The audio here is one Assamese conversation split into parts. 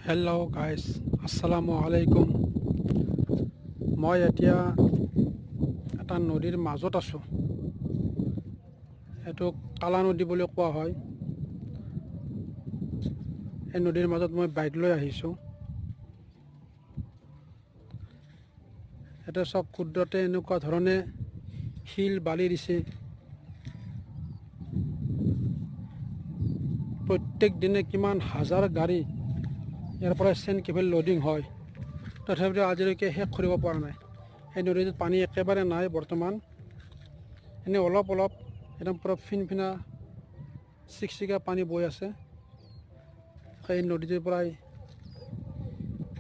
হেল্ল' গাইজ, আসসালামু আলাইকুম। মই এতিয়া এটা নদীৰ মাজত আছোঁ। এইটো কালা নদী বুলি কোৱা হয়। এই নদীৰ মাজত মই বাইক লৈ আহিছোঁ। এটা চব কুদৰতে এনেকুৱা ধৰণে শিল বালি দিছে। প্ৰত্যেক দিনে কিমান হাজাৰ গাড়ী ইয়াৰ পৰা চেণ্ট কেবল লোডিং হয়, তথাপিও আজিলৈকে শেষ কৰিব পৰা নাই। এই নদীটোত পানী একেবাৰে নাই বৰ্তমান, এনেই অলপ অলপ একদম পূৰা ফিনফিনা চিকচিকা পানী বৈ আছে। এই নদীটোৰ পৰাই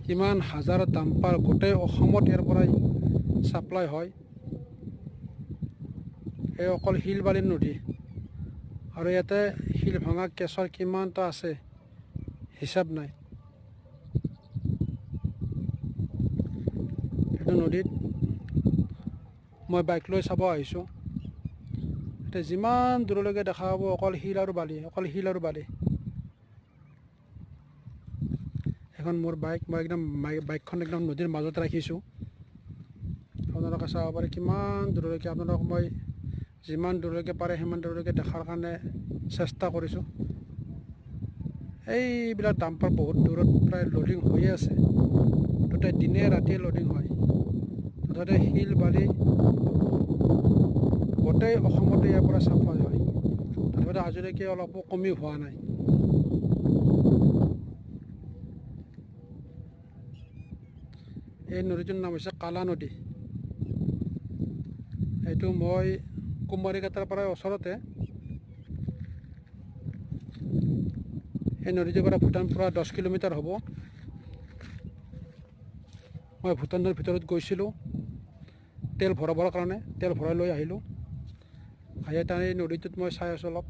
কিমান হাজাৰ ডাম্পাৰ গোটেই অসমত ইয়াৰ পৰাই ছাপ্লাই হয়। এই অকল শিল বালিৰ নদী, আৰু ইয়াতে শিল ভঙা কেশৰ কিমানটা আছে হিচাপ নাই। এইটো নদীত মই বাইক লৈ চাব আহিছোঁ। এতিয়া যিমান দূৰলৈকে দেখা পাব অকল শিল আৰু বালি, অকল শিল আৰু বালি। এখন মোৰ বাইক, মই একদম বাইকখন একদম নদীৰ মাজত ৰাখিছোঁ। আপোনালোকে চাব পাৰে কিমান দূৰলৈকে, আপোনালোকক মই যিমান দূৰলৈকে পাৰে সিমান দূৰলৈকে দেখাৰ কাৰণে চেষ্টা কৰিছোঁ। এইবিলাক ডাম্পাৰ বহুত দূৰত প্ৰায় লোডিং হৈয়ে আছে, গোটেই দিনে ৰাতিয়ে লোডিং হয়। মুঠতে শিল বালি গোটেই অসমতে ইয়াৰ পৰা ছাপ্লাই হয়, তথাপিতো আজিলৈকে অলপো কমি হোৱা নাই। এই নদীটোৰ নাম হৈছে কালা নদী। এইটো মই কুমাৰীঘাটৰ পৰা ওচৰতে। এই নদীটোৰ পৰা ভূটান পৰা 10 কিলোমিটাৰ হ'ব। মই ভূটানৰ ভিতৰত গৈছিলোঁ তেল ভৰাবৰ কাৰণে, তেল ভৰাই লৈ আহিলোঁ। আহি তাৰ এই নদীটোত মই চাই আছোঁ অলপ।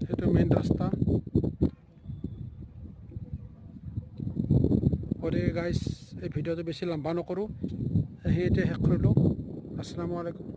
সেইটো মেইন ৰাস্তা। গতিকে গাইজ, এই ভিডিঅ'টো বেছি লম্বা নকৰোঁ, এইখিনিতে শেষ কৰিলোঁ। আসসালামু আলাইকুম।